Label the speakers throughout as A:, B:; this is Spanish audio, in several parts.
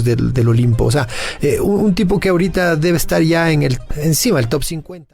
A: Juegos del Olimpo. O sea, un tipo que ahorita debe estar ya encima del top 50.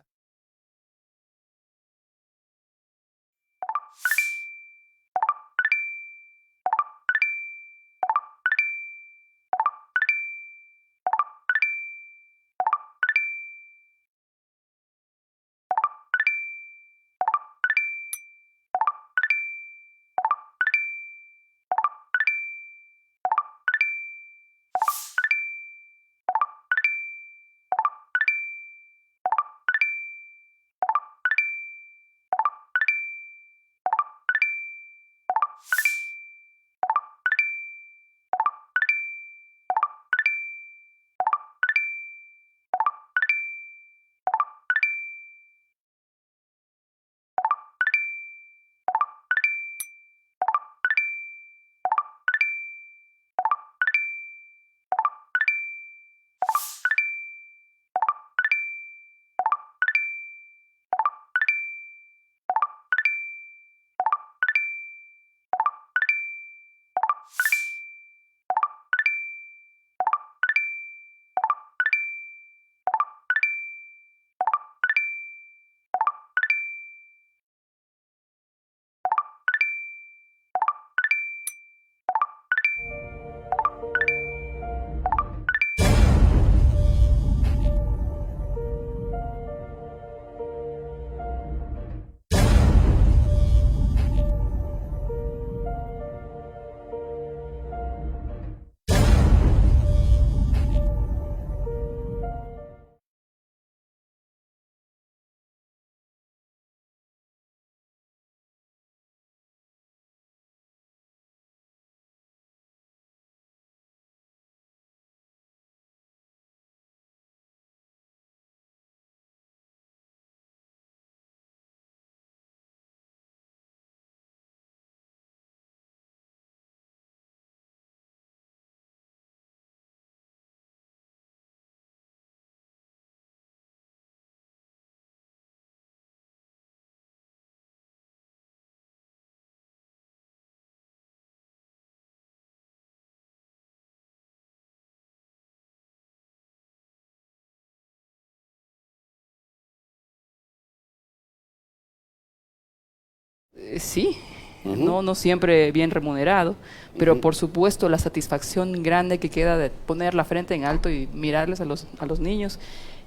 B: Sí, no siempre bien remunerado, pero por supuesto la satisfacción grande que queda de poner la frente en alto y mirarles a los niños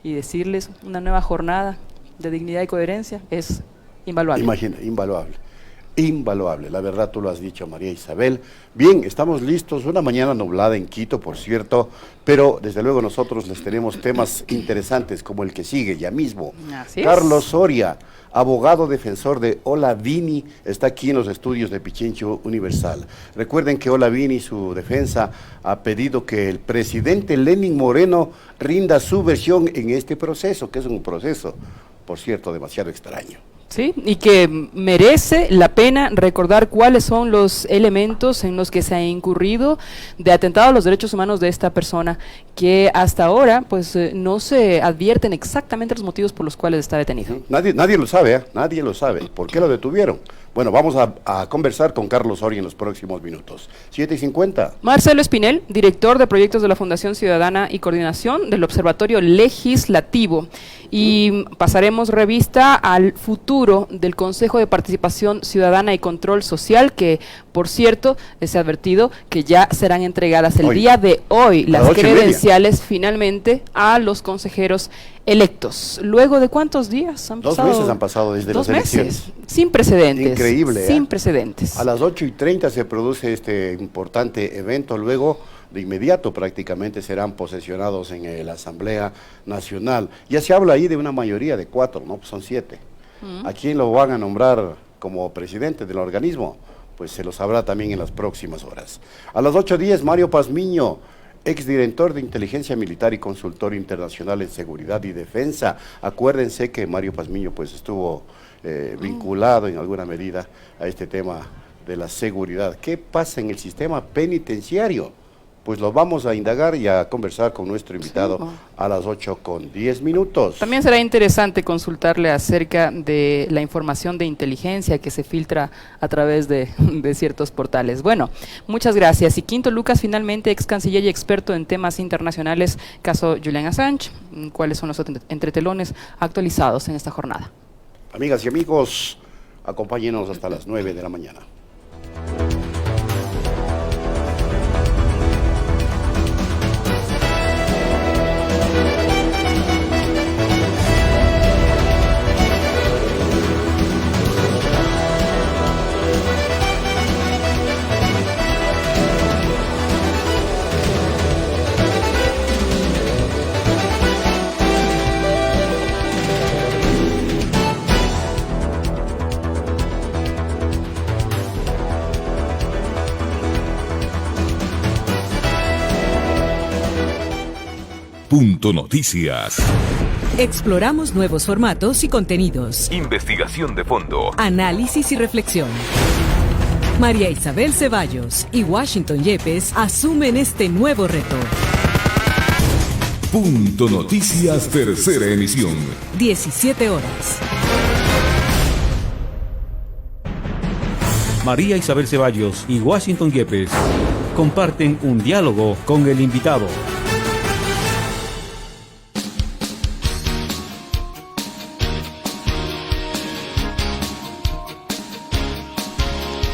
B: y decirles una nueva jornada de dignidad y coherencia es invaluable.
C: Imagina, invaluable. Invaluable, la verdad tú lo has dicho, María Isabel. Bien, estamos listos, una mañana nublada en Quito, por cierto, pero desde luego nosotros les tenemos temas interesantes como el que sigue ya mismo.
B: Así
C: Carlos Soria, abogado defensor de Olavini, está aquí en los estudios de Pichincho Universal. Recuerden que Olavini, su defensa, ha pedido que el presidente Lenín Moreno rinda su versión en este proceso, que es un proceso, por cierto, demasiado extraño.
B: Sí, y que merece la pena recordar cuáles son los elementos en los que se ha incurrido de atentado a los derechos humanos de esta persona, que hasta ahora pues no se advierten exactamente los motivos por los cuales está detenido.
C: Nadie lo sabe, ¿eh? Nadie lo sabe. ¿Por qué lo detuvieron? Bueno, vamos a conversar con Carlos Soria en los próximos minutos. 7:50.
B: Marcelo Espinel, director de proyectos de la Fundación Ciudadana y Coordinación del Observatorio Legislativo. Y pasaremos revista al futuro del Consejo de Participación Ciudadana y Control Social, que, por cierto, se ha advertido que ya serán entregadas el día de hoy las credenciales finalmente a los consejeros electos. ¿Luego de cuántos días han pasado?
C: 2 meses han pasado desde las elecciones.
B: Sin precedentes.
C: Increíble.
B: Sin precedentes.
C: A las 8:30 se produce este importante evento, luego de inmediato prácticamente serán posesionados en la Asamblea Nacional. Ya se habla ahí de una mayoría de 4, ¿no? Pues son 7. ¿A quién lo van a nombrar como presidente del organismo? Pues se lo sabrá también en las próximas horas. A las 8:10, Mario Pazmiño, exdirector de Inteligencia Militar y consultor internacional en Seguridad y Defensa. Acuérdense que Mario Pazmiño pues estuvo vinculado en alguna medida a este tema de la seguridad. ¿Qué pasa en el sistema penitenciario? pues lo vamos a indagar y a conversar con nuestro invitado a las 8:10.
B: También será interesante consultarle acerca de la información de inteligencia que se filtra a través de ciertos portales. Bueno, muchas gracias. Y Quinto Lucas, finalmente, ex canciller y experto en temas internacionales, caso Julian Assange. ¿Cuáles son los entretelones actualizados en esta jornada?
C: Amigas y amigos, acompáñenos hasta las 9 de la mañana.
D: Punto Noticias.
E: Exploramos nuevos formatos y contenidos.
D: Investigación de fondo.
E: Análisis y reflexión. María Isabel Ceballos y Washington Yepes asumen este nuevo reto.
D: Punto Noticias, tercera emisión.
E: 17 horas.
F: María Isabel Ceballos y Washington Yepes comparten un diálogo con el invitado.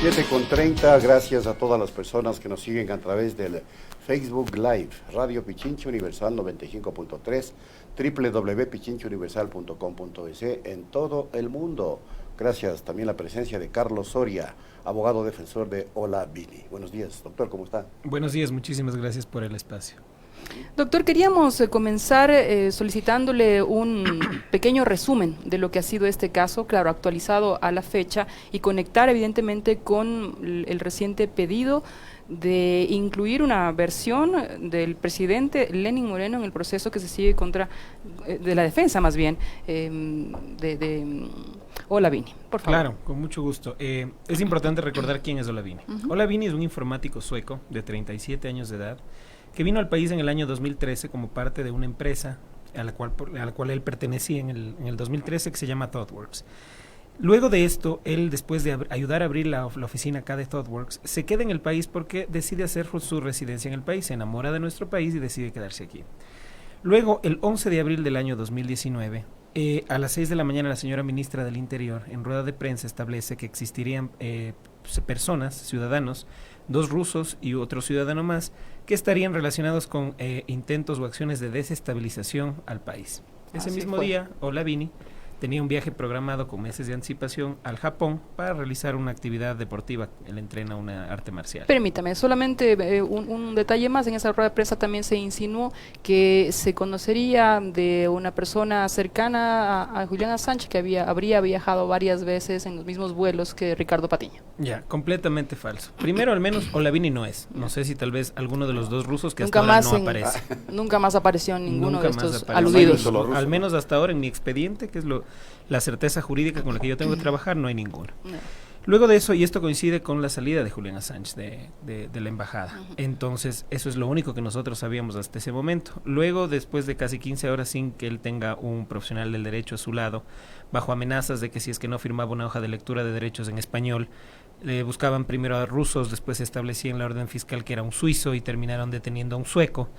C: 7:30, gracias a todas las personas que nos siguen a través del Facebook Live, Radio Pichincha Universal 95.3, www.pichinchauniversal.com.es en todo el mundo. Gracias también a la presencia de Carlos Soria, abogado defensor de Olavini. Buenos días, doctor, ¿cómo está?
G: Buenos días, muchísimas gracias por el espacio.
B: Doctor, queríamos comenzar solicitándole un pequeño resumen de lo que ha sido este caso, claro, actualizado a la fecha, y conectar evidentemente con el reciente pedido de incluir una versión del presidente Lenín Moreno en el proceso que se sigue contra, de la defensa más bien, de Olavini. Por favor.
G: Claro, con mucho gusto. Es importante recordar quién es Olavini. Olavini es un informático sueco de 37 años de edad, que vino al país en el año 2013 como parte de una empresa a la cual él pertenecía en el 2013, que se llama ThoughtWorks. Luego de esto, él, después de ayudar a abrir la oficina acá de ThoughtWorks, se queda en el país porque decide hacer su residencia en el país, se enamora de nuestro país y decide quedarse aquí. Luego, el 11 de abril del año 2019, a las 6 de la mañana, la señora ministra del Interior, en rueda de prensa, establece que existirían personas, ciudadanos, 2 rusos y otro ciudadano más, que estarían relacionados con intentos o acciones de desestabilización al país. Ese mismo día, Olavini tenía un viaje programado con meses de anticipación al Japón para realizar una actividad deportiva. Él entrena una arte marcial.
B: Permítame, solamente un detalle más. En esa rueda de prensa también se insinuó que se conocería de una persona cercana a Julian Assange que habría viajado varias veces en los mismos vuelos que Ricardo Patiño.
G: Ya, completamente falso. Primero, al menos Olavini no es. No sé si tal vez alguno de los 2 rusos que
B: nunca
G: hasta ahora
B: más
G: no aparece.
B: Nunca más apareció en ninguno
G: Nunca
B: de estos
G: apareció.
B: aludidos.
G: Al menos hasta ahora en mi expediente, que es la certeza jurídica con la que yo tengo que trabajar, no hay ninguno. Luego de eso, y esto coincide con la salida de Julian Assange de la embajada, entonces eso es lo único que nosotros sabíamos hasta ese momento. Luego, después de casi 15 horas sin que él tenga un profesional del derecho a su lado, bajo amenazas de que si es que no firmaba una hoja de lectura de derechos en español, buscaban primero a rusos, después se establecía en la orden fiscal que era un suizo y terminaron deteniendo a un sueco.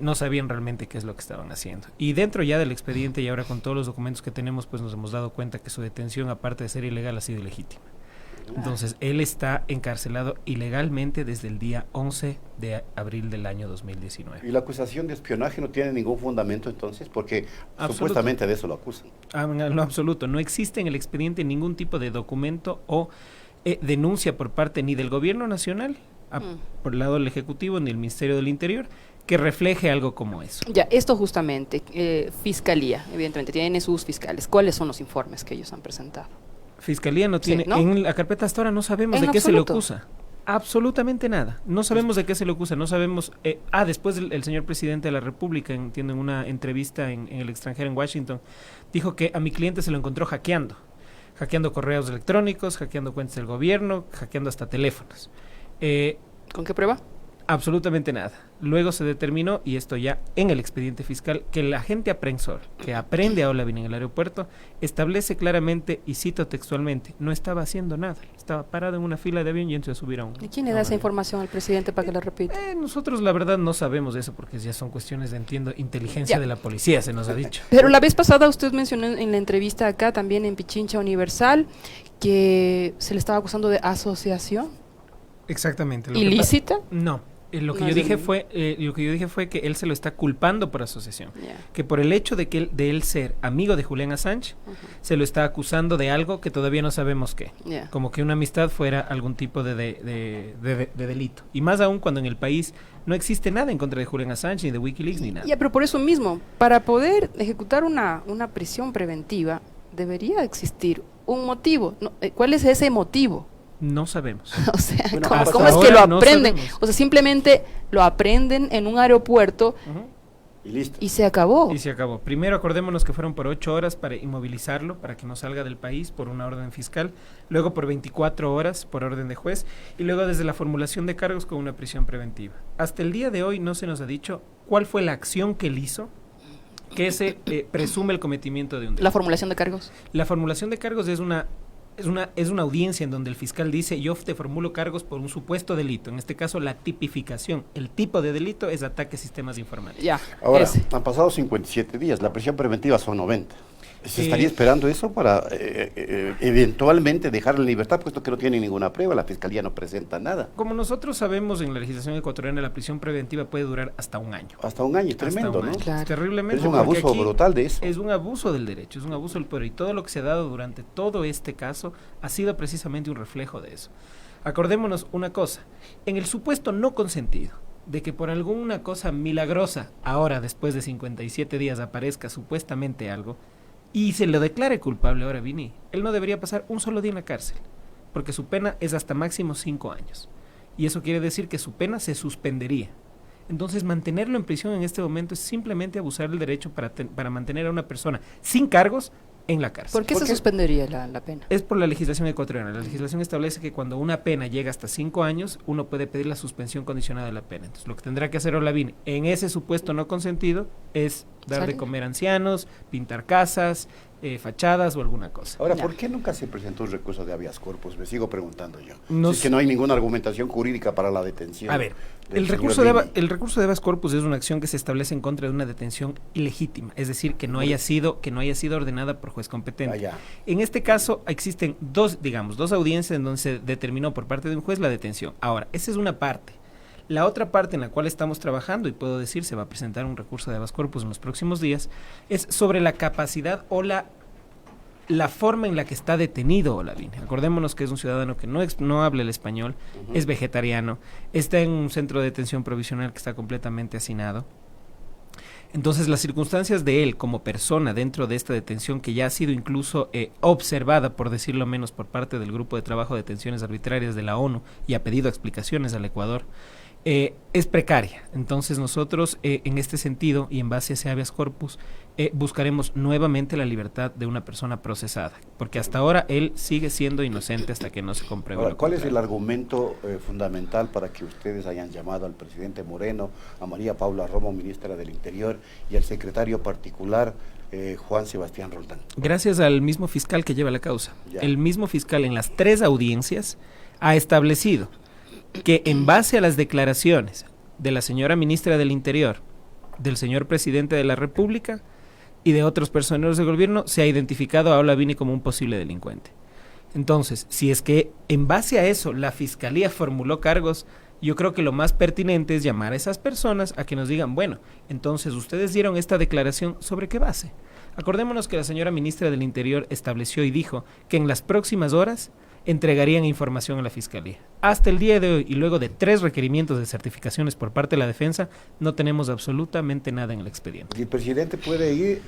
G: No sabían realmente qué es lo que estaban haciendo. Y dentro ya del expediente y ahora con todos los documentos que tenemos, pues nos hemos dado cuenta que su detención, aparte de ser ilegal, ha sido ilegítima. Entonces, él está encarcelado ilegalmente desde el día 11 de abril del año 2019.
C: ¿Y la acusación de espionaje no tiene ningún fundamento entonces? Porque supuestamente de eso lo acusan.
G: En lo absoluto. No existe en el expediente ningún tipo de documento o denuncia por parte ni del gobierno nacional, por el lado del Ejecutivo, ni del Ministerio del Interior, que refleje algo como eso.
B: Ya, esto justamente, Fiscalía, evidentemente, tiene sus fiscales. ¿Cuáles son los informes que ellos han presentado?
G: Fiscalía no tiene, ¿no? En la carpeta hasta ahora no sabemos de qué se le acusa. Absolutamente nada. No sabemos de qué se le acusa, no sabemos. Después el señor presidente de la República, entiendo, en una entrevista en el extranjero en Washington, dijo que a mi cliente se lo encontró hackeando correos electrónicos, hackeando cuentas del gobierno, hackeando hasta teléfonos.
B: ¿Con qué prueba?
G: Absolutamente nada. Luego se determinó, y esto ya en el expediente fiscal, que el agente aprensor que aprende a Olavini en el aeropuerto establece claramente, y cito textualmente, no estaba haciendo nada, estaba parado en una fila de avión y entró a subir a un...
B: ¿Y quién le da esa información al presidente para que la repita?
G: Nosotros la verdad no sabemos eso porque ya son cuestiones de, entiendo, inteligencia de la policía, se nos ha dicho.
B: Pero la vez pasada usted mencionó en la entrevista acá, también en Pichincha Universal, que se le estaba acusando de asociación.
G: Exactamente.
B: ¿Ilícita?
G: No. Lo que
B: No
G: yo
B: es
G: dije
B: el-
G: fue que él se lo está culpando por asociación,
B: Ya.
G: que por el hecho de él ser amigo de Julián Assange, se lo está acusando de algo que todavía no sabemos qué,
B: Ya.
G: como que una amistad fuera algún tipo de delito, y más aún cuando en el país no existe nada en contra de Julián Assange, ni de Wikileaks, ni nada.
B: Ya, pero por eso mismo, para poder ejecutar una prisión preventiva, debería existir un motivo. No, ¿cuál es ese motivo?
G: No sabemos.
B: O sea,
C: Bueno,
B: ¿cómo,
C: hasta
B: cómo es que
G: ahora
B: lo
G: no
B: aprenden?
G: sabemos.
B: O sea, simplemente lo aprenden en un aeropuerto
G: Ujú.
C: Y listo.
B: y se acabó.
G: Y se acabó. Primero acordémonos que fueron por 8 horas para inmovilizarlo, para que no salga del país por una orden fiscal, luego por 24 horas por orden de juez, y luego desde la formulación de cargos con una prisión preventiva. Hasta el día de hoy no se nos ha dicho cuál fue la acción que él hizo que se presume el cometimiento de un delito.
B: La formulación de cargos.
G: La formulación de cargos es una audiencia en donde el fiscal dice: yo te formulo cargos por un supuesto delito, en este caso la tipificación. El tipo de delito es ataque a sistemas informáticos.
B: Ya.
C: Ahora,
B: ese.
C: han pasado 57 días, la prisión preventiva son 90. ¿Se
G: Eh,
C: estaría esperando eso para eventualmente dejarle en libertad, puesto que no tiene ninguna prueba? La fiscalía no presenta nada.
G: Como nosotros sabemos, en la legislación ecuatoriana la prisión preventiva puede durar hasta un año.
C: Hasta un año, es
G: Hasta
C: tremendo,
G: un
C: ¿no?
G: año.
B: Claro.
G: Terriblemente.
C: Es un
G: porque
C: abuso
G: aquí
C: brutal de eso.
G: Es un abuso del derecho, es un abuso del poder, y todo lo que se ha dado durante todo este caso ha sido precisamente un reflejo de eso. Acordémonos una cosa: en el supuesto no consentido de que por alguna cosa milagrosa ahora, después de 57 días, aparezca supuestamente algo y se lo declare culpable ahora Vini, él no debería pasar un solo día en la cárcel, porque su pena es hasta máximo 5 años, y eso quiere decir que su pena se suspendería. Entonces, mantenerlo en prisión en este momento es simplemente abusar del derecho para mantener a una persona sin cargos en la cárcel.
B: ¿Por qué se suspendería la pena?
G: Es por la legislación ecuatoriana. La legislación establece que cuando una pena llega hasta 5 años, uno puede pedir la suspensión condicionada de la pena. Entonces, lo que tendrá que hacer Olavini en ese supuesto no consentido es dar de
B: ¿Salir?
G: comer a ancianos, pintar casas, fachadas o alguna cosa.
C: Ahora,
B: Ya.
C: ¿por qué nunca se presentó un recurso de habeas corpus? Me sigo preguntando yo.
G: No
C: Si es
G: sé.
C: que no hay ninguna argumentación jurídica para la detención.
G: A ver,
C: del
G: el
C: señor
G: recurso de
C: Vini.
G: habeas corpus es una acción que se establece en contra de una detención ilegítima, es decir, que no haya sido ordenada por juez competente.
C: Ah, ya.
G: En este caso existen dos audiencias en donde se determinó por parte de un juez la detención. Ahora, esa es una parte. La otra parte en la cual estamos trabajando, y puedo decir, se va a presentar un recurso de habeas corpus en los próximos días, es sobre la capacidad o la forma en la que está detenido Olavini. Acordémonos que es un ciudadano que no habla el español, es vegetariano, está en un centro de detención provisional que está completamente hacinado. Entonces, las circunstancias de él como persona dentro de esta detención, que ya ha sido incluso observada, por decirlo menos, por parte del Grupo de Trabajo de Detenciones Arbitrarias de la ONU, y ha pedido explicaciones al Ecuador, es precaria. Entonces nosotros, en este sentido, y en base a ese habeas corpus, buscaremos nuevamente la libertad de una persona procesada, porque hasta ahora él sigue siendo inocente hasta que no se compruebe.
C: Ahora,
G: lo
C: ¿cuál es el
G: contrario.
C: argumento fundamental para que ustedes hayan llamado al presidente Moreno, a María Paula Romo, ministra del Interior, y al secretario particular, Juan Sebastián Roldán?
G: Gracias al mismo fiscal que lleva la causa.
C: Ya.
G: El mismo fiscal en las 3 audiencias ha establecido que, en base a las declaraciones de la señora ministra del Interior, del señor presidente de la República y de otros personeros del gobierno, se ha identificado a Olavini como un posible delincuente. Entonces, si es que en base a eso la fiscalía formuló cargos, yo creo que lo más pertinente es llamar a esas personas a que nos digan: bueno, entonces ustedes dieron esta declaración, ¿sobre qué base? Acordémonos que la señora ministra del Interior estableció y dijo que en las próximas horas entregarían información a la Fiscalía. Hasta el día de hoy, y luego de 3 requerimientos de certificaciones por parte de la defensa, no tenemos absolutamente nada en el expediente.
C: ¿Y el presidente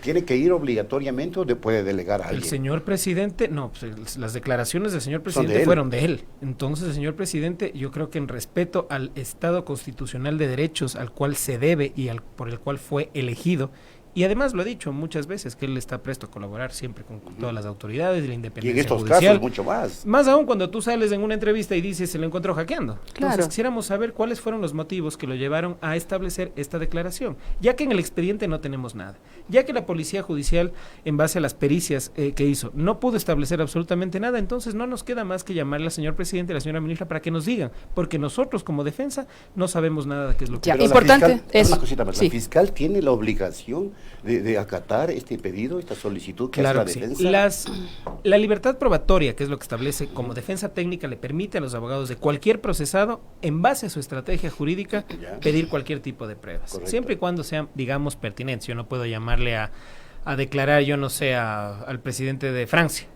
C: tiene que ir obligatoriamente o puede delegar a alguien?
G: El señor presidente, no, pues las declaraciones del señor
C: Son
G: presidente
C: de él.
G: fueron de él. Entonces, el señor presidente, yo creo que en respeto al Estado constitucional de derechos al cual se debe y por el cual fue elegido, Y además lo he dicho muchas veces, que él está presto a colaborar siempre con todas las autoridades de la
C: Y en
G: independencia
C: estos
G: judicial.
C: casos mucho más.
G: Más aún cuando tú sales en una entrevista y dices se lo encontró hackeando.
B: Claro.
G: Entonces quisiéramos saber cuáles fueron los motivos que lo llevaron a establecer esta declaración, ya que en el expediente no tenemos nada, ya que la policía judicial, en base a las pericias que hizo, no pudo establecer absolutamente nada. Entonces no nos queda más que llamarle al señor presidente y a la señora ministra para que nos digan, porque nosotros como defensa no sabemos nada de qué es lo que
B: Ya,
C: Pero la
B: importante
C: fiscal-
B: es-
C: una cosita más,
B: sí.
C: la fiscal tiene la obligación de acatar este pedido, esta solicitud que
G: Claro
C: hace
G: que
C: la
G: sí.
C: defensa.
G: La libertad probatoria, que es lo que establece como defensa técnica, le permite a los abogados de cualquier procesado, en base a su estrategia jurídica,
C: Ya.
G: pedir cualquier tipo de pruebas.
C: Correcto.
G: Siempre y cuando sean, digamos, pertinentes. Yo no puedo llamarle a declarar, yo no sé, al presidente de Francia.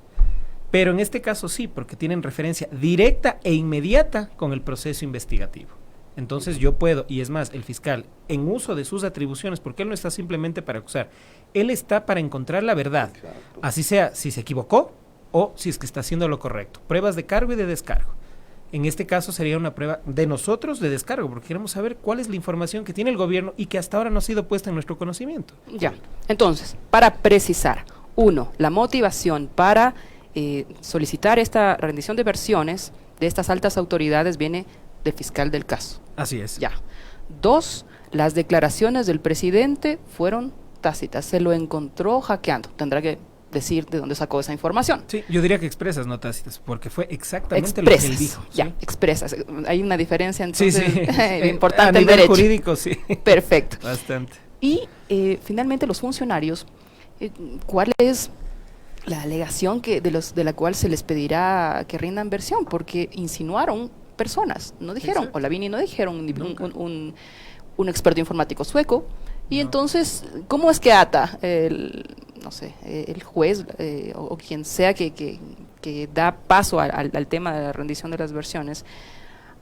G: Pero en este caso sí, porque tienen referencia directa e inmediata con el proceso investigativo. Entonces yo puedo, y es más, el fiscal, en uso de sus atribuciones, porque él no está simplemente para acusar, él está para encontrar la verdad,
C: Exacto.
G: así sea si se equivocó o si es que está haciendo lo correcto. Pruebas de cargo y de descargo. En este caso sería una prueba de nosotros de descargo, porque queremos saber cuál es la información que tiene el gobierno y que hasta ahora no ha sido puesta en nuestro conocimiento.
B: Ya. Entonces, para precisar, 1, la motivación para solicitar esta rendición de versiones de estas altas autoridades viene del fiscal del caso.
G: Así es.
B: Ya. 2, las declaraciones del presidente fueron tácitas. Se lo encontró hackeando. Tendrá que decir de dónde sacó esa información.
G: Sí, yo diría que expresas, no tácitas, porque fue exactamente lo que él
B: Expresas.
G: dijo.
B: Ya,
G: ¿sí?
B: expresas. Hay una diferencia
G: Sí,
B: entonces
G: sí.
B: importante
G: A
B: en
G: nivel
B: derecho.
G: jurídico, sí.
B: Perfecto.
G: Bastante.
B: Y finalmente los funcionarios, ¿cuál es la alegación de la cual se les pedirá que rindan versión? Porque insinuaron personas, no dijeron,
G: Exacto.
B: Olavini no dijeron,
G: Nunca.
B: un experto informático sueco. Y
G: No.
B: entonces, ¿cómo es que ata no sé, el juez o quien sea que da paso al tema de la rendición de las versiones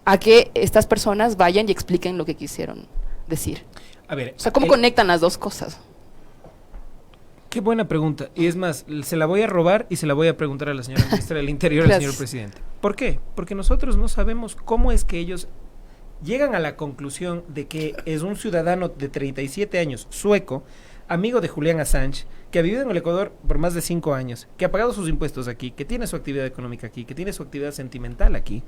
B: a que estas personas vayan y expliquen lo que quisieron decir?
G: A ver,
B: O sea, ¿cómo conectan las dos cosas?
G: qué buena pregunta. Y es más, se la voy a robar y se la voy a preguntar a la señora ministra del Interior y al
B: Gracias.
G: señor presidente. ¿Por qué? Porque nosotros no sabemos cómo es que ellos llegan a la conclusión de que es un ciudadano de 37 años, sueco, amigo de Julian Assange, que ha vivido en el Ecuador por más de 5 años, que ha pagado sus impuestos aquí, que tiene su actividad económica aquí, que tiene su actividad sentimental aquí,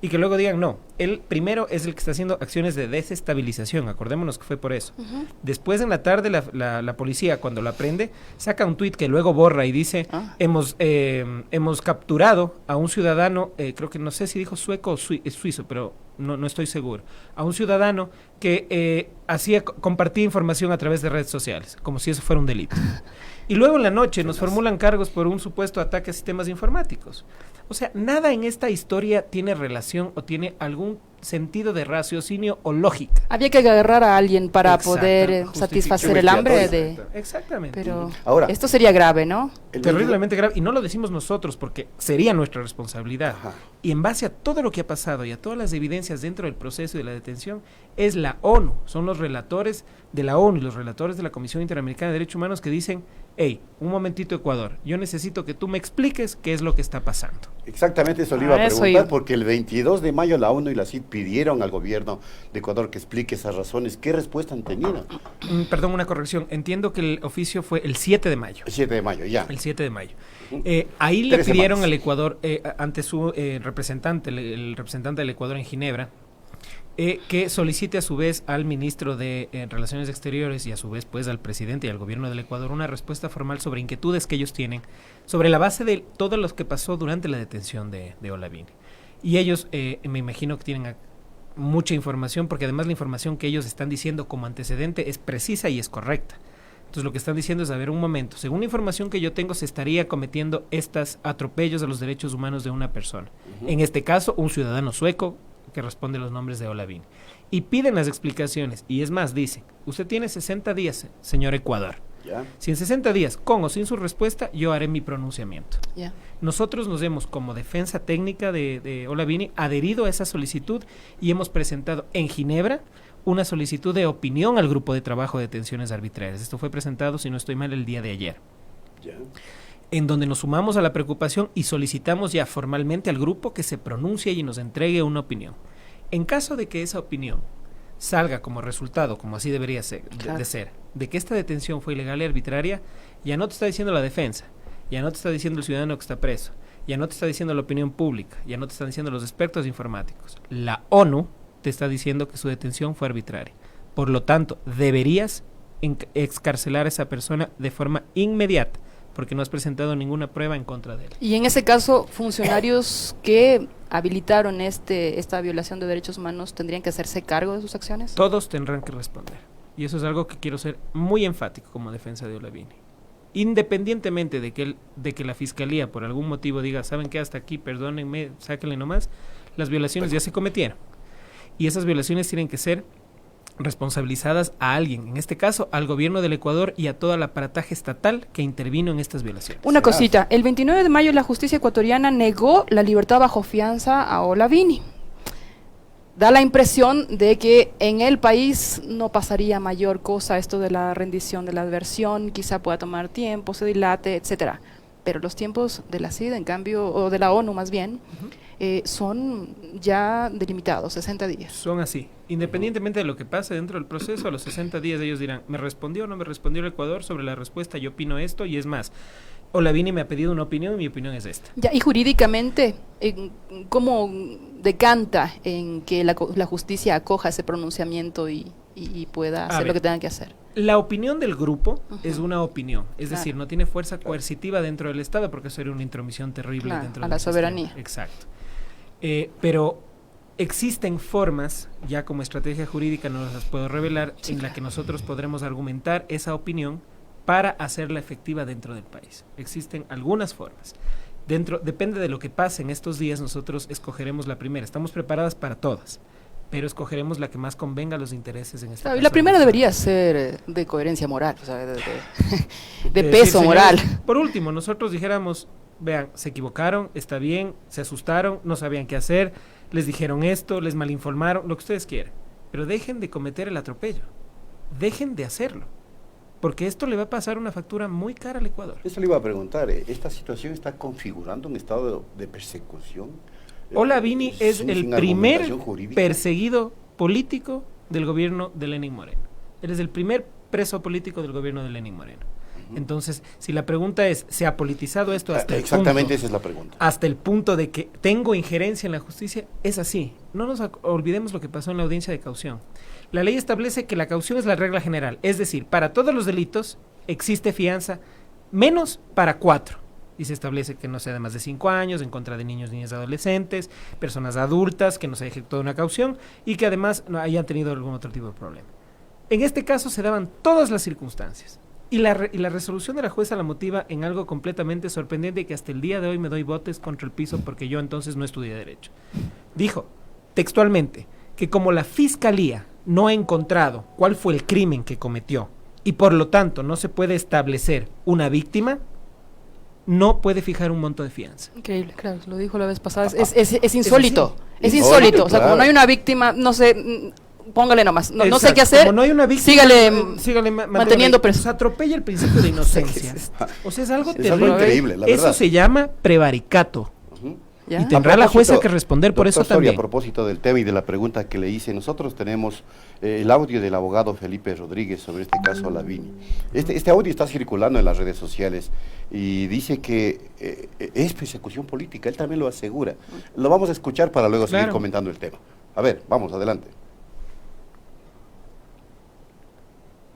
G: y que luego digan, no, él primero es el que está haciendo acciones de desestabilización, acordémonos que fue por eso. Después en la tarde la policía, cuando lo aprende, saca un tuit que luego borra y dice, hemos capturado a un ciudadano, creo que no sé si dijo sueco o suizo, pero no estoy seguro, a un ciudadano que compartía información a través de redes sociales, como si eso fuera un delito. Y luego en la noche nos formulan cargos por un supuesto ataque a sistemas informáticos. O sea, nada en esta historia tiene relación o tiene algún sentido de raciocinio o lógica.
B: Había que agarrar a alguien para
G: Exacto,
B: poder
G: justificación
B: satisfacer el hambre
C: expiatoria.
G: Exactamente.
B: Pero
C: Ahora,
B: esto sería grave, ¿no?
G: Terriblemente grave, y no lo decimos nosotros porque sería nuestra responsabilidad.
C: Ajá.
G: Y en base a todo lo que ha pasado y a todas las evidencias dentro del proceso y de la detención, es la ONU, son los relatores de la ONU y los relatores de la Comisión Interamericana de Derechos Humanos que dicen, hey, un momentito Ecuador, yo necesito que tú me expliques qué es lo que está pasando.
C: Exactamente eso le iba a
B: Eso
C: preguntar,
B: iba.
C: porque el 22 de mayo la ONU y la CID pidieron al gobierno de Ecuador que explique esas razones. ¿Qué respuesta han tenido?
G: Perdón, una corrección, entiendo que el oficio fue el 7 de mayo.
C: El 7 de mayo, ya.
G: El 7 de mayo. Ahí le
C: 3
G: pidieron
C: semanas.
G: al Ecuador, ante su representante, el representante del Ecuador en Ginebra, que solicite a su vez al ministro de Relaciones Exteriores y a su vez pues al presidente y al gobierno del Ecuador una respuesta formal sobre inquietudes que ellos tienen sobre la base de todo lo que pasó durante la detención de Olavini. Y ellos me imagino que tienen mucha información, porque además la información que ellos están diciendo como antecedente es precisa y es correcta. Entonces lo que están diciendo es, a ver, un momento, según la información que yo tengo se estaría cometiendo estos atropellos a los derechos humanos de una persona. En este caso, un ciudadano sueco que responde los nombres de Olavini. Y piden las explicaciones, y es más, dicen, usted tiene 60 días, señor Ecuador.
C: Ya.
G: Si en 60 días, con o sin su respuesta, yo haré mi pronunciamiento.
B: Ya.
G: Nosotros nos hemos, como defensa técnica de Olavini, adherido a esa solicitud y hemos presentado en Ginebra una solicitud de opinión al grupo de trabajo de detenciones arbitrarias. Esto fue presentado, si no estoy mal, el día de ayer,
C: Ya.
G: en donde nos sumamos a la preocupación y solicitamos ya formalmente al grupo que se pronuncie y nos entregue una opinión. En caso de que esa opinión salga como resultado, como así debería ser,
B: Claro.
G: de ser, de que esta detención fue ilegal y arbitraria, ya no te está diciendo la defensa, ya no te está diciendo el ciudadano que está preso, ya no te está diciendo la opinión pública, ya no te están diciendo los expertos informáticos. La ONU te está diciendo que su detención fue arbitraria. Por lo tanto, deberías excarcelar a esa persona de forma inmediata, porque no has presentado ninguna prueba en contra de él.
B: Y en ese caso, funcionarios que habilitaron esta violación de derechos humanos tendrían que hacerse cargo de sus acciones.
G: Todos tendrán que responder. Y eso es algo que quiero ser muy enfático como defensa de Olavini. Independientemente de que la fiscalía por algún motivo diga, ¿saben qué? Hasta aquí, perdónenme, sáquenle nomás, las violaciones ya se cometieron. Y esas violaciones tienen que ser responsabilizadas a alguien, en este caso al gobierno del Ecuador y a todo el aparataje estatal que intervino en estas violaciones.
B: Una cosita, el 29 de mayo la justicia ecuatoriana negó la libertad bajo fianza a Olavini. Da la impresión de que en el país no pasaría mayor cosa esto de la rendición de la adversión, quizá pueda tomar tiempo, se dilate, etcétera. Pero los tiempos de la CID, en cambio, o de la ONU más bien, son ya delimitados, 60 días.
G: Son así. Independientemente de lo que pase dentro del proceso, a los 60 días ellos dirán, ¿me respondió o no me respondió el Ecuador sobre la respuesta? Yo opino esto, y es más, Olavini me ha pedido una opinión y mi opinión es esta.
B: Ya, y jurídicamente, ¿cómo decanta en que la justicia acoja ese pronunciamiento y pueda hacer lo que tengan que hacer?
G: La opinión del grupo es una opinión, es decir, no tiene fuerza coercitiva dentro del Estado, porque eso sería una intromisión terrible dentro de la
B: soberanía.
G: Exacto. Pero existen formas, ya como estrategia jurídica no las puedo revelar, en la que nosotros podremos argumentar esa opinión para hacerla efectiva dentro del país. Existen algunas formas. Depende de lo que pase en estos días, nosotros escogeremos la primera. Estamos preparadas para todas, pero escogeremos la que más convenga a los intereses en este caso.
B: Y la primera debería ser de coherencia moral, o sea, de peso
G: decir,
B: moral.
G: Señores, por último, nosotros dijéramos, vean, se equivocaron, está bien, se asustaron, no sabían qué hacer, les dijeron esto, les malinformaron, lo que ustedes quieran, pero dejen de cometer el atropello, dejen de hacerlo, porque esto le va a pasar una factura muy cara al Ecuador.
C: Eso le iba a preguntar, ¿esta situación está configurando un estado de persecución?
G: Olavini es el primer
C: argumentación jurídica.
G: perseguido político del gobierno de Lenín Moreno. Él es el primer preso político del gobierno de Lenín Moreno. Entonces, si la pregunta es, ¿se ha politizado esto hasta el punto?
C: Exactamente, esa es la pregunta.
G: Hasta el punto de que tengo injerencia en la justicia, es así. No nos olvidemos lo que pasó en la audiencia de caución. La ley establece que la caución es la regla general, es decir, para todos los delitos existe fianza, menos para 4. Y se establece que no sea de más de 5 años, en contra de niños, niñas, adolescentes, personas adultas, que no se haya ejecutado una caución y que además no hayan tenido algún otro tipo de problema. En este caso se daban todas las circunstancias. Y la resolución de la jueza la motiva en algo completamente sorprendente, que hasta el día de hoy me doy botes contra el piso porque yo entonces no estudié Derecho. Dijo textualmente que como la Fiscalía no ha encontrado cuál fue el crimen que cometió y por lo tanto no se puede establecer una víctima, no puede fijar un monto de fianza.
B: Increíble, claro, lo dijo la vez pasada, es insólito, es insólito, o sea, como no hay una víctima, no sé, póngale nomás, no sé qué hacer,
G: como no hay una víctima,
B: sígale manteniendo preso.
G: Se atropella el principio de inocencia. O sea, es algo terrible.
C: Algo increíble, la verdad.
G: Eso se llama prevaricato.
B: ¿Ya?
G: Y tendrá la jueza que responder por eso también.
C: A propósito del tema y de la pregunta que le hice, nosotros tenemos el audio del abogado Felipe Rodríguez sobre este caso Olavini. Este audio está circulando en las redes sociales y dice que es persecución política, él también lo asegura. Lo vamos a escuchar para luego seguir comentando el tema. A ver, vamos, adelante.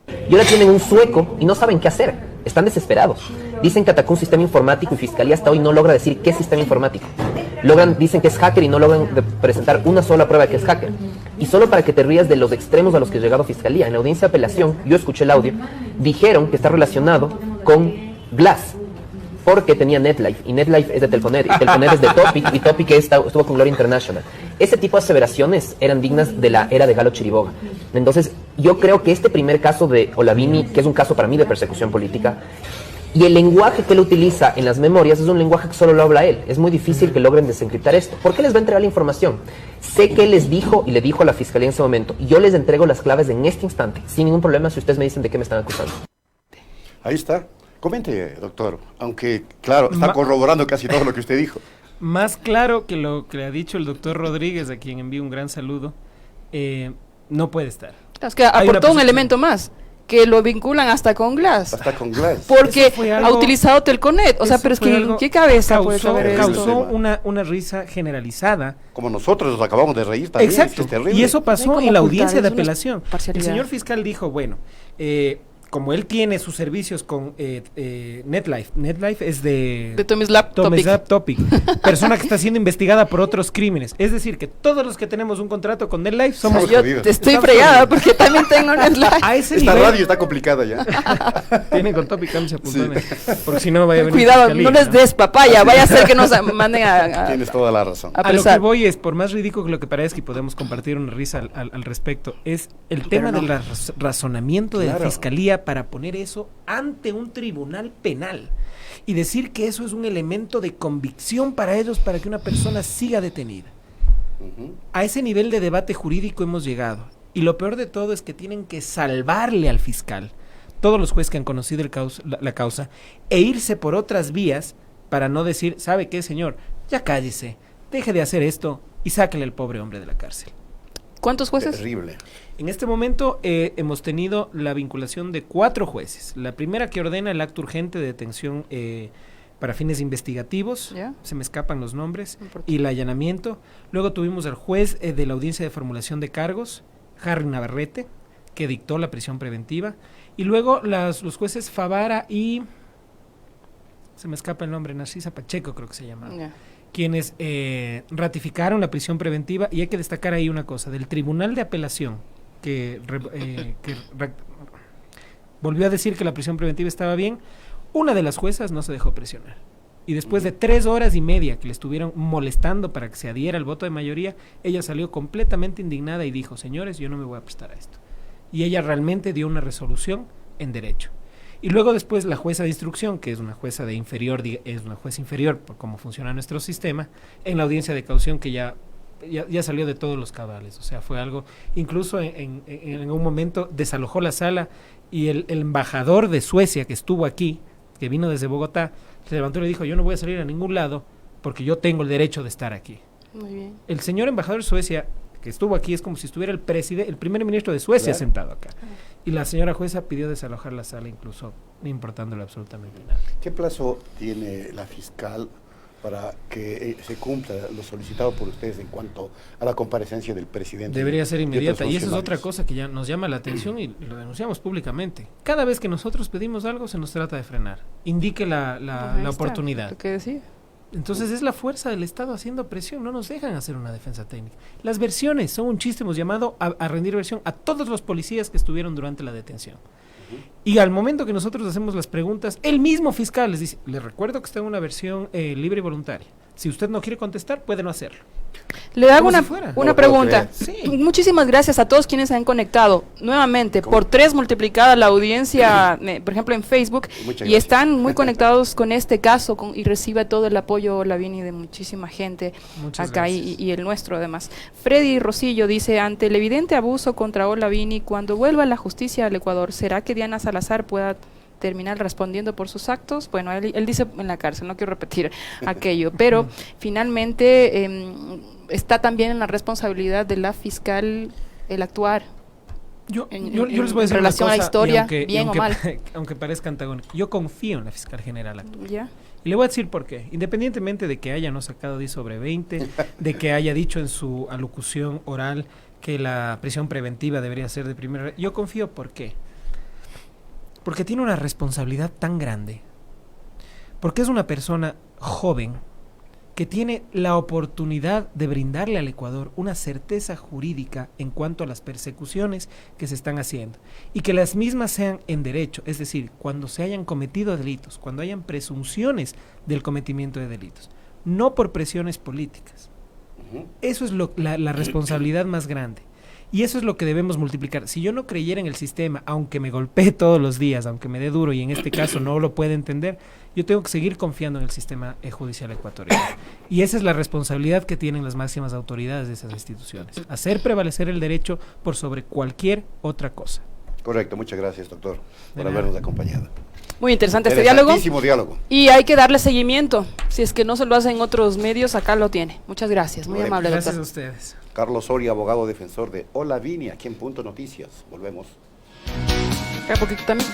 H: Y ahora tienen un sueco y no saben qué hacer. Están desesperados. Dicen que atacó un sistema informático y Fiscalía hasta hoy no logra decir qué sistema informático. Dicen que es hacker y no logran presentar una sola prueba que es hacker. Y solo para que te rías de los extremos a los que ha llegado Fiscalía, en la audiencia de apelación, yo escuché el audio, dijeron que está relacionado con Glass, porque tenía NetLife, y NetLife es de Telfonet, y Telfonet es de Topic, y Topic estuvo con Gloria International. Ese tipo de aseveraciones eran dignas de la era de Galo Chiriboga. Entonces, yo creo que este primer caso de Olavini, que es un caso para mí de persecución política, y el lenguaje que él utiliza en las memorias es un lenguaje que solo lo habla él. Es muy difícil que logren desencriptar esto. ¿Por qué les va a entregar la información? Sé que él les dijo, y le dijo a la Fiscalía en ese momento, y yo les entrego las claves en este instante, sin ningún problema si ustedes me dicen de qué me están acusando.
C: Ahí está. Comente, doctor, aunque, claro, está corroborando casi todo lo que usted dijo.
G: Más claro que lo que le ha dicho el doctor Rodríguez, a quien envío un gran saludo, no puede estar.
B: Es que aportó un elemento más, que lo vinculan hasta con Glass.
C: Hasta con Glass.
B: Porque
G: Eso fue
B: ha
G: algo-
B: utilizado Telconet. O sea,
G: Eso
B: pero es
G: fue
B: que
G: algo-
B: ¿en qué cabeza puede
G: causó,
B: caber esto?
G: causó una risa generalizada.
C: Como nosotros nos acabamos de reír también.
G: Exacto.
C: Es terrible.
G: Y eso
B: No
G: pasó
B: hay
G: en la
B: cómo
G: audiencia
B: ocultar,
G: de
B: es una
G: apelación. El
B: parcialidad.
G: señor fiscal dijo, bueno, como él tiene sus servicios con NetLife es
B: De Tomislav
G: Topic, persona que está siendo investigada por otros crímenes. Es decir, que todos los que tenemos un contrato con NetLife somos...
C: Somos
B: Yo
C: jodidos.
B: te estoy
G: Estamos
B: fregada
G: jodidos.
B: porque también tengo NetLife.
G: A ese
C: Esta
G: nivel,
C: radio está complicada ya.
G: tienen con Topic Camps.net, porque si no vaya a venir
B: Cuidado,
G: fiscalía,
B: no les des papaya, vaya a ser que nos manden
C: Tienes toda la razón.
B: a
G: A lo que
B: apresar.
G: voy es, por más ridículo que lo que parezca y podemos compartir una risa al respecto, es el tema del razonamiento de la
C: Claro.
G: fiscalía para poner eso ante un tribunal penal y decir que eso es un elemento de convicción para ellos para que una persona siga detenida.
C: Ujú.
G: A ese nivel de debate jurídico hemos llegado. Y lo peor de todo es que tienen que salvarle al fiscal, todos los jueces que han conocido la causa, e irse por otras vías para no decir, ¿sabe qué, señor? Ya cállese, deje de hacer esto y sáquele al pobre hombre de la cárcel.
B: ¿Cuántos jueces?
C: Terrible.
G: En este momento hemos tenido la vinculación de 4 jueces. La primera que ordena el acto urgente de detención para fines investigativos,
B: ¿Ya?
G: se me escapan los nombres,
B: No importa.
G: y el allanamiento. Luego tuvimos al juez de la audiencia de formulación de cargos, Harry Navarrete, que dictó la prisión preventiva. Y luego los jueces Favara y... se me escapa el nombre, Narcisa Pacheco creo que se llama.
B: Ya.
G: Quienes ratificaron la prisión preventiva. Y hay que destacar ahí una cosa, del Tribunal de Apelación, volvió a decir que la prisión preventiva estaba bien, una de las juezas no se dejó presionar. Y después de 3 horas y media que le estuvieron molestando para que se adhiera al voto de mayoría, ella salió completamente indignada y dijo, señores, yo no me voy a prestar a esto. Y ella realmente dio una resolución en derecho. Y luego después la jueza de instrucción, que es una jueza de inferior, es una jueza inferior por cómo funciona nuestro sistema, en la audiencia de caución que ya salió de todos los cabales. O sea, fue algo, incluso en un momento desalojó la sala y el embajador de Suecia que estuvo aquí, que vino desde Bogotá, se levantó y le dijo, yo no voy a salir a ningún lado porque yo tengo el derecho de estar aquí.
B: Muy bien.
G: El señor embajador de Suecia que estuvo aquí es como si estuviera el primer ministro de Suecia
C: Claro.
G: sentado acá. Y la señora jueza pidió desalojar la sala, incluso no importándole absolutamente nada.
C: ¿Qué plazo tiene la fiscal para que se cumpla lo solicitado por ustedes en cuanto a la comparecencia del presidente?
G: Debería ser
C: y otros
G: inmediata. Y esa es otra
C: funcionarios?
G: cosa que ya nos llama la atención y lo denunciamos públicamente. Cada vez que nosotros pedimos algo se nos trata de frenar. Indique la
B: Ahí está,
G: oportunidad.
B: lo que decía.
G: Entonces es la fuerza del Estado haciendo presión, no nos dejan hacer una defensa técnica. Las versiones son un chiste, hemos llamado a rendir versión a todos los policías que estuvieron durante la detención. Y al momento que nosotros hacemos las preguntas, el mismo fiscal les dice, les recuerdo que está en una versión libre y voluntaria. Si usted no quiere contestar, puede no hacerlo.
B: Le hago
G: Como
B: una,
G: si fuera.
B: una
C: No lo puedo
B: pregunta.
G: creer. Sí.
B: Muchísimas gracias a todos quienes se han conectado. Nuevamente, por 3 multiplicada la audiencia, por ejemplo, en Facebook.
C: Muchas
B: Y
C: gracias.
B: están muy conectados con este caso y recibe todo el apoyo, Lavini, de muchísima gente
G: Muchas
B: acá
G: gracias.
B: y el nuestro además. Freddy Rosillo dice, ante el evidente abuso contra Olavini, cuando vuelva la justicia al Ecuador, ¿será que Diana Salazar pueda terminar respondiendo por sus actos? Bueno, él dice en la cárcel, no quiero repetir aquello, pero finalmente está también en la responsabilidad de la fiscal el actuar.
G: Yo
B: En
G: les voy a decir
B: relación
G: una
B: a la
G: cosa,
B: historia,
G: y
B: bien o mal.
G: aunque parezca antagónico, yo confío en la fiscal general actual.
B: ¿Ya?
G: Y le voy a decir por qué. Independientemente de que haya no sacado 10 sobre 20, de que haya dicho en su alocución oral que la prisión preventiva debería ser de primera, yo confío por qué. Porque tiene una responsabilidad tan grande. Porque es una persona joven que tiene la oportunidad de brindarle al Ecuador una certeza jurídica en cuanto a las persecuciones que se están haciendo y que las mismas sean en derecho, es decir, cuando se hayan cometido delitos, cuando hayan presunciones del cometimiento de delitos, no por presiones políticas.
C: Ujú.
G: Eso es la responsabilidad más grande. Y eso es lo que debemos multiplicar. Si yo no creyera en el sistema, aunque me golpee todos los días, aunque me dé duro y en este caso no lo pueda entender, yo tengo que seguir confiando en el sistema judicial ecuatoriano. Y esa es la responsabilidad que tienen las máximas autoridades de esas instituciones. Hacer prevalecer el derecho por sobre cualquier otra cosa.
C: Correcto, muchas gracias, doctor, por
G: nada.
C: habernos acompañado.
B: Muy interesante este diálogo.
C: Interesantísimo diálogo.
B: Y hay que darle seguimiento. Si es que no se lo hacen otros medios, acá lo tiene. Muchas gracias. Muy
C: Correcto.
B: amable,
G: Gracias a
B: doctor.
G: ustedes.
C: Carlos Soria, abogado defensor de Olavini, aquí en Punto Noticias. Volvemos.
B: Acá poquito también.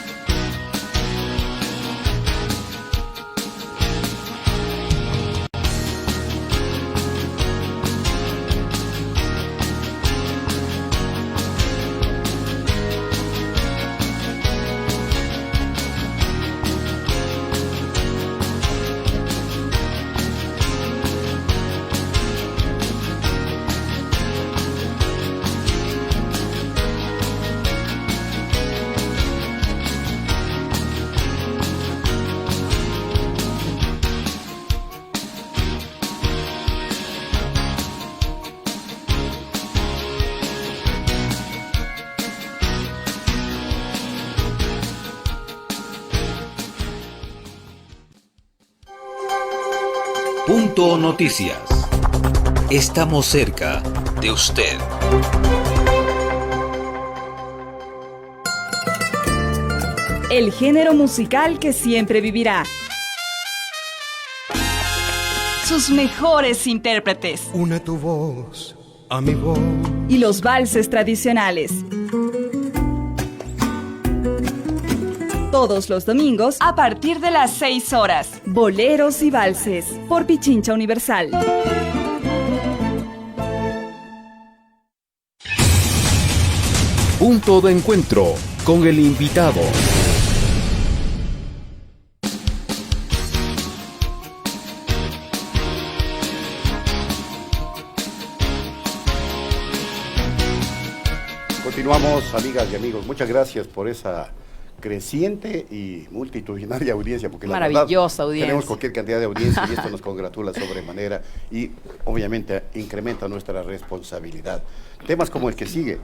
I: Punto Noticias. Estamos cerca de usted.
J: El género musical que siempre vivirá. Sus mejores intérpretes.
K: Une tu voz a mi voz.
J: Y los valses tradicionales. Todos los domingos a partir de las 6 horas. Boleros y valses por Pichincha Universal.
I: Punto de encuentro con el invitado.
C: Continuamos, amigas y amigos. Muchas gracias por esa creciente y multitudinaria audiencia, porque
B: maravillosa audiencia.
C: Tenemos cualquier cantidad de audiencia y esto nos congratula sobremanera y obviamente incrementa nuestra responsabilidad. Temas como el que sigue,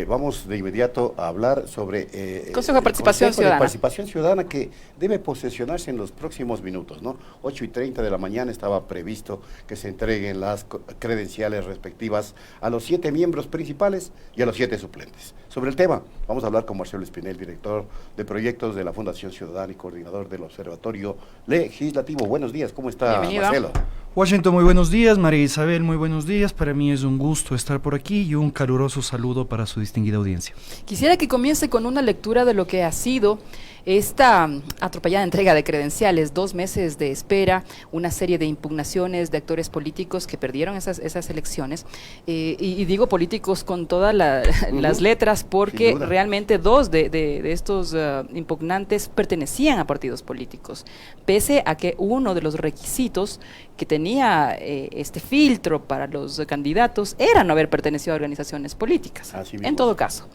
C: vamos de inmediato a hablar sobre
B: Consejo de Participación Ciudadana.
C: Participación Ciudadana, que debe posesionarse en los próximos minutos, ¿no? 8:30 de la mañana estaba previsto que se entreguen las credenciales respectivas a los 7 miembros principales y a los 7 suplentes. Sobre el tema, vamos a hablar con Marcelo Espinel, director de proyectos de la Fundación Ciudadana y coordinador del Observatorio Legislativo. Buenos días, ¿cómo está,
B: bienvenido.
C: Marcelo?
L: Washington, muy buenos días. María Isabel, muy buenos días. Para mí es un gusto estar por aquí y un caluroso saludo para su distinguida audiencia.
B: Quisiera que comience con una lectura de lo que ha sido esta atropellada entrega de credenciales, 2 meses de espera, una serie de impugnaciones de actores políticos que perdieron esas elecciones, y digo políticos con todas las letras, porque realmente 2 de estos impugnantes pertenecían a partidos políticos, pese a que uno de los requisitos que tenía este filtro para los candidatos era no haber pertenecido a organizaciones políticas. En todo caso.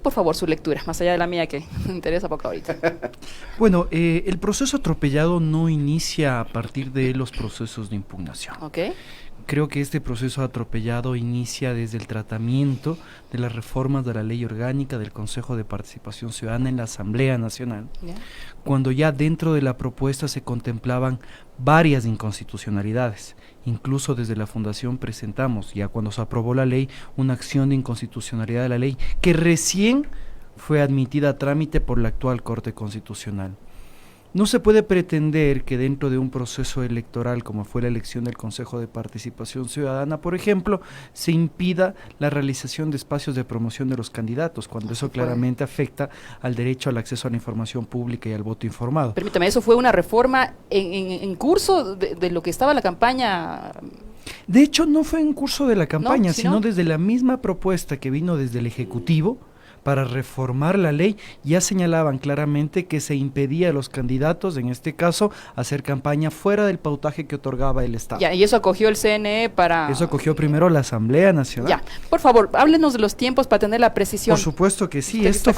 B: Por favor, su lectura, más allá de la mía, que me interesa poco ahorita.
L: Bueno, el proceso atropellado no inicia a partir de los procesos de impugnación.
B: Okay.
L: Creo que este proceso atropellado inicia desde el tratamiento de las reformas de la Ley Orgánica del Consejo de Participación Ciudadana en la Asamblea Nacional, cuando ya dentro de la propuesta se contemplaban varias inconstitucionalidades. Incluso desde la Fundación presentamos, ya cuando se aprobó la ley, una acción de inconstitucionalidad de la ley que recién fue admitida a trámite por la actual Corte Constitucional. No se puede pretender que dentro de un proceso electoral como fue la elección del Consejo de Participación Ciudadana, por ejemplo, se impida la realización de espacios de promoción de los candidatos, cuando eso claramente afecta al derecho al acceso a la información pública y al voto informado.
B: Permítame, ¿eso fue una reforma en curso de lo que estaba la campaña?
L: De hecho, no fue en curso de la campaña,
B: ¿No?
L: sino desde la misma propuesta que vino desde el Ejecutivo para reformar la ley, ya señalaban claramente que se impedía a los candidatos, en este caso, hacer campaña fuera del pautaje que otorgaba el Estado.
B: Ya, y eso acogió el CNE para...
L: Eso acogió primero la Asamblea Nacional.
B: Ya, por favor, háblenos de los tiempos para tener la precisión.
L: Por supuesto que sí, esto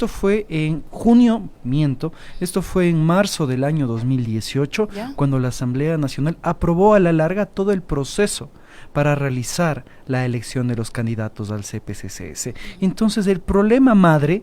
L: fue en junio, esto fue en marzo del año 2018,
B: ¿Ya?
L: Cuando la Asamblea Nacional aprobó a la larga todo el proceso para realizar la elección de los candidatos al CPCCS. Entonces el problema madre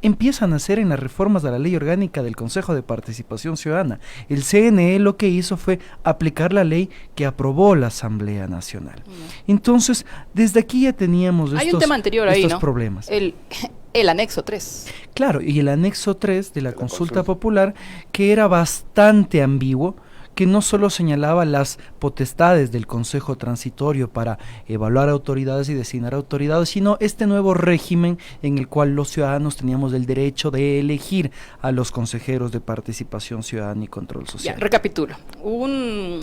L: empieza a nacer en las reformas de la Ley Orgánica del Consejo de Participación Ciudadana. El CNE lo que hizo fue aplicar la ley que aprobó la Asamblea Nacional. Entonces, desde aquí ya teníamos
B: Hay un tema anterior ahí, ¿no?
L: problemas.
B: El anexo 3.
L: Claro, y el anexo 3 de la consulta popular, que era bastante ambiguo, que no solo señalaba las potestades del Consejo Transitorio para evaluar autoridades y designar autoridades, sino este nuevo régimen en el cual los ciudadanos teníamos el derecho de elegir a los consejeros de participación ciudadana y control social.
B: Ya, recapitulo. Un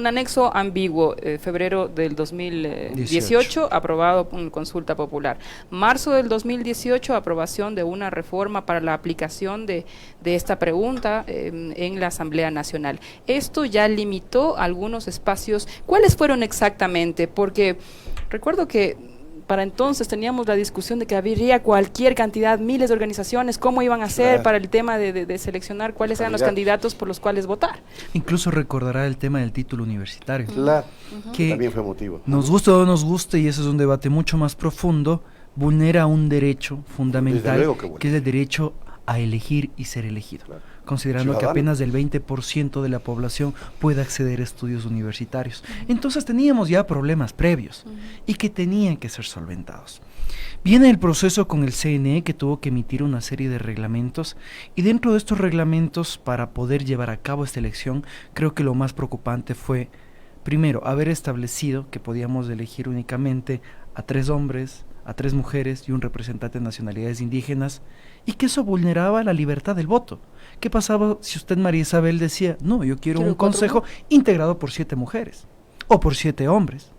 B: anexo ambiguo, febrero del 2018, aprobado en consulta popular. Marzo del 2018, aprobación de una reforma para la aplicación de esta pregunta en la Asamblea Nacional. Esto ya limitó algunos espacios. ¿Cuáles fueron exactamente? Porque recuerdo que para entonces teníamos la discusión de que habría cualquier cantidad, miles de organizaciones, cómo iban a hacer para el tema de seleccionar cuáles eran los candidatos por los cuales votar.
L: Incluso recordará el tema del título universitario.
C: Que también fue motivo.
L: Nos guste o no nos guste, y eso es un debate mucho más profundo, vulnera un derecho fundamental, que es el derecho a elegir y ser elegido. Considerando que apenas el 20% de la población puede acceder a estudios universitarios. Entonces teníamos ya problemas previos y que tenían que ser solventados. Viene el proceso con el CNE, que tuvo que emitir una serie de reglamentos, y dentro de estos reglamentos, para poder llevar a cabo esta elección, creo que lo más preocupante fue, primero, haber establecido que podíamos elegir únicamente a 3 hombres, a 3 mujeres y un representante de nacionalidades indígenas, y que eso vulneraba la libertad del voto. ¿Qué pasaba si usted, María Isabel, decía, no, yo quiero un consejo integrado por 7 mujeres o por 7 hombres?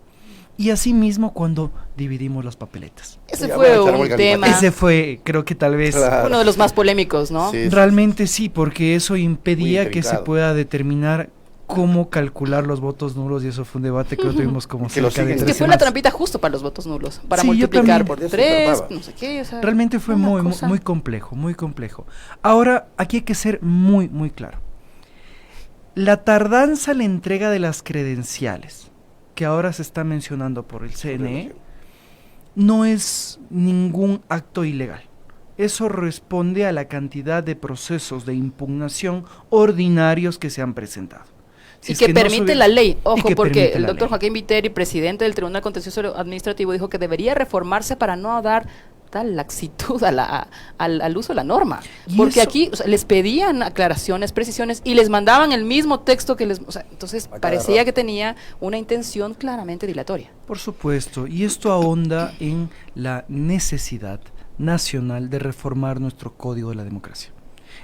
L: Y así mismo cuando dividimos las papeletas.
B: Ese fue un tema.
L: Ese fue, creo que tal vez...
B: uno de los más polémicos, ¿no?
L: Sí, realmente sí, porque eso impedía que se pueda determinar cómo calcular los votos nulos, y eso fue un debate que lo tuvimos como cerca de 3 semanas.
B: Que fue una trampita justo para los votos nulos, para multiplicar por 3, no sé qué. O sea,
L: realmente fue muy complejo, muy complejo. Ahora, aquí hay que ser muy claro. La tardanza en la entrega de las credenciales, que ahora se está mencionando por el CNE, no es ningún acto ilegal. Eso responde a la cantidad de procesos de impugnación ordinarios que se han presentado.
B: Y que permite la ley, ojo, porque el doctor Joaquín Viteri, presidente del Tribunal Contencioso Administrativo, dijo que debería reformarse para no dar tal laxitud al uso de la norma, porque aquí les pedían aclaraciones, precisiones, y les mandaban el mismo texto que les... entonces parecía que tenía una intención claramente dilatoria.
L: Por supuesto, y esto ahonda en la necesidad nacional de reformar nuestro Código de la Democracia.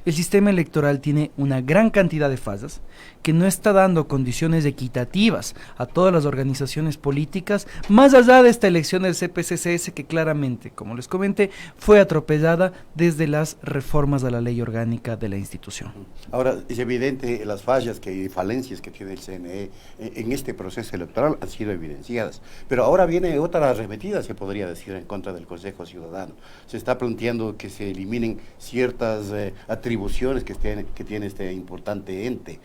L: El sistema electoral tiene una gran cantidad de fallas que no está dando condiciones equitativas a todas las organizaciones políticas, más allá de esta elección del CPCCS, que claramente, como les comenté, fue atropellada desde las reformas a la ley orgánica de la institución.
C: Ahora, es evidente las fallas y falencias que tiene el CNE en este proceso electoral han sido evidenciadas, pero ahora viene otra arremetida, se podría decir, en contra del Consejo Ciudadano. Se está planteando que se eliminen ciertas atribuciones que tiene este importante ente.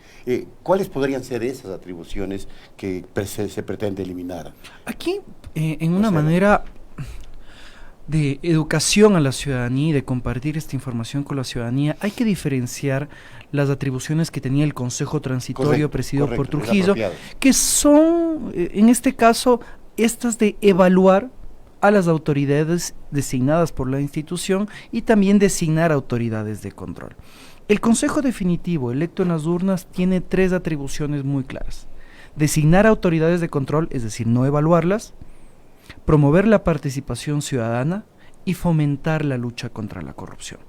C: ¿Cuáles podrían ser esas atribuciones que se pretende eliminar?
L: Aquí, en una manera de educación a la ciudadanía y de compartir esta información con la ciudadanía, hay que diferenciar las atribuciones que tenía el Consejo Transitorio presidido por Trujillo, que son, en este caso, estas de evaluar a las autoridades designadas por la institución y también designar autoridades de control. El Consejo Definitivo, electo en las urnas, tiene 3 atribuciones muy claras: designar autoridades de control, es decir, no evaluarlas; promover la participación ciudadana; y fomentar la lucha contra la corrupción.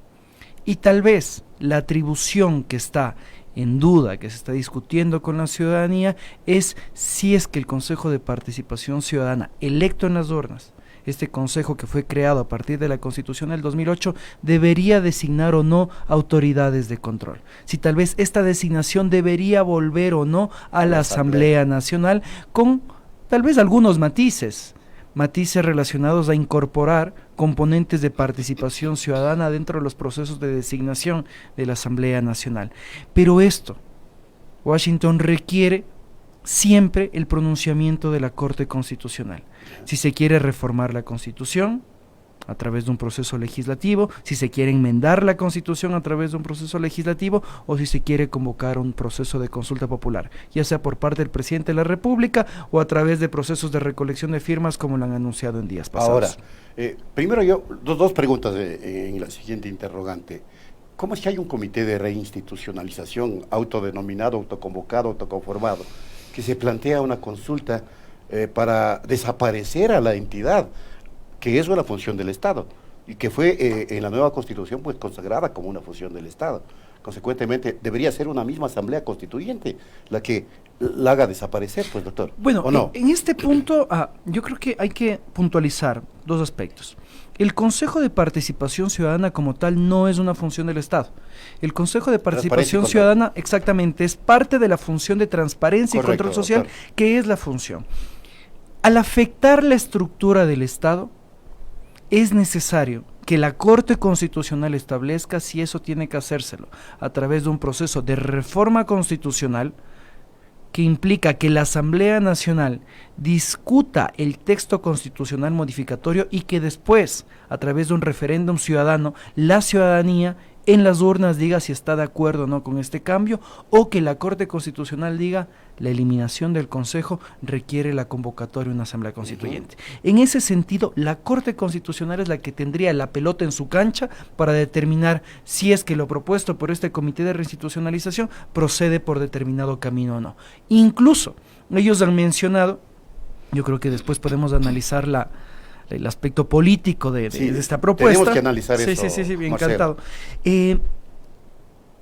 L: Y tal vez la atribución que está en duda, que se está discutiendo con la ciudadanía, es si es que el Consejo de Participación Ciudadana, electo en las urnas, este consejo que fue creado a partir de la Constitución del 2008, debería designar o no autoridades de control. Si tal vez esta designación debería volver o no a la Asamblea Nacional, con tal vez algunos matices relacionados a incorporar componentes de participación ciudadana dentro de los procesos de designación de la Asamblea Nacional. Pero esto, Washington, requiere siempre el pronunciamiento de la Corte Constitucional. Si se quiere reformar la Constitución a través de un proceso legislativo, si se quiere enmendar la Constitución a través de un proceso legislativo, o si se quiere convocar un proceso de consulta popular, ya sea por parte del presidente de la República o a través de procesos de recolección de firmas, como lo han anunciado en días pasados.
C: Ahora, primero yo, dos preguntas en la siguiente interrogante. ¿Cómo es que hay un comité de reinstitucionalización autodenominado, autoconvocado, autoconformado, que se plantea una consulta para desaparecer a la entidad, que es una función del Estado, y que fue en la nueva Constitución pues consagrada como una función del Estado? Consecuentemente, debería ser una misma Asamblea Constituyente la que la haga desaparecer, pues, doctor.
L: Bueno,
C: ¿o no?
L: en este punto, yo creo que hay que puntualizar dos aspectos. El Consejo de Participación Ciudadana como tal no es una función del Estado. El Consejo de Participación Ciudadana exactamente es parte de la función de transparencia y control social, doctor, que es la función. Al afectar la estructura del Estado, es necesario que la Corte Constitucional establezca si eso tiene que hacérselo a través de un proceso de reforma constitucional que implica que la Asamblea Nacional discuta el texto constitucional modificatorio y que después, a través de un referéndum ciudadano, la ciudadanía en las urnas diga si está de acuerdo o no con este cambio, o que la Corte Constitucional diga la eliminación del Consejo requiere la convocatoria de una Asamblea Constituyente. En ese sentido, la Corte Constitucional es la que tendría la pelota en su cancha para determinar si es que lo propuesto por este Comité de Reinstitucionalización procede por determinado camino o no. Incluso, ellos han mencionado, yo creo que después podemos analizar el aspecto político de esta propuesta.
C: Tenemos que analizar eso.
L: Sí, bien, encantado.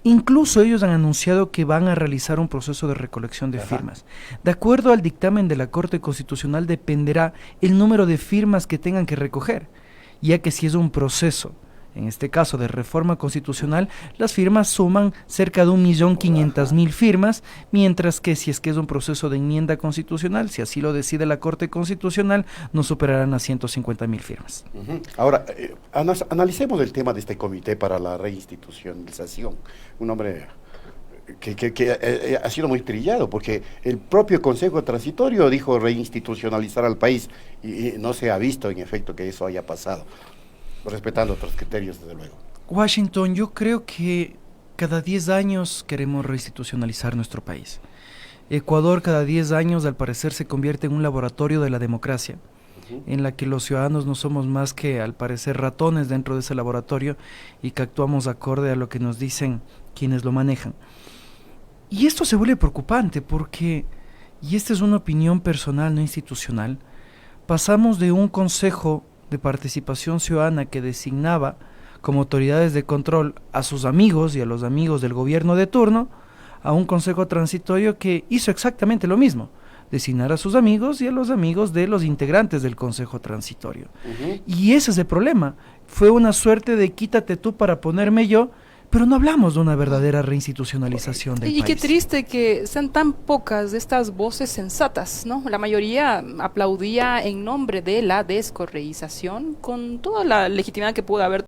L: Incluso ellos han anunciado que van a realizar un proceso de recolección de firmas. De acuerdo al dictamen de la Corte Constitucional dependerá el número de firmas que tengan que recoger, ya que si es un proceso, en este caso de reforma constitucional, las firmas suman cerca de 1.500.000 firmas, mientras que si es que es un proceso de enmienda constitucional, si así lo decide la Corte Constitucional, no superarán las 150.000 firmas.
C: Ahora, analicemos el tema de este Comité para la Reinstitucionalización, un nombre que ha sido muy trillado, porque el propio Consejo Transitorio dijo reinstitucionalizar al país y no se ha visto en efecto que eso haya pasado, respetando otros criterios, desde luego.
L: Washington, yo creo que cada 10 años queremos reinstitucionalizar nuestro país. Ecuador cada 10 años al parecer se convierte en un laboratorio de la democracia, en la que los ciudadanos no somos más que al parecer ratones dentro de ese laboratorio y que actuamos acorde a lo que nos dicen quienes lo manejan. Y esto se vuelve preocupante porque, y esta es una opinión personal, no institucional, pasamos de un consejo de participación ciudadana que designaba como autoridades de control a sus amigos y a los amigos del gobierno de turno, a un consejo transitorio que hizo exactamente lo mismo, designar a sus amigos y a los amigos de los integrantes del consejo transitorio. Y ese es el problema, fue una suerte de quítate tú para ponerme yo, pero no hablamos de una verdadera reinstitucionalización del país.
B: Y qué triste que sean tan pocas de estas voces sensatas, ¿no? La mayoría aplaudía en nombre de la descorreización con toda la legitimidad que pudo haber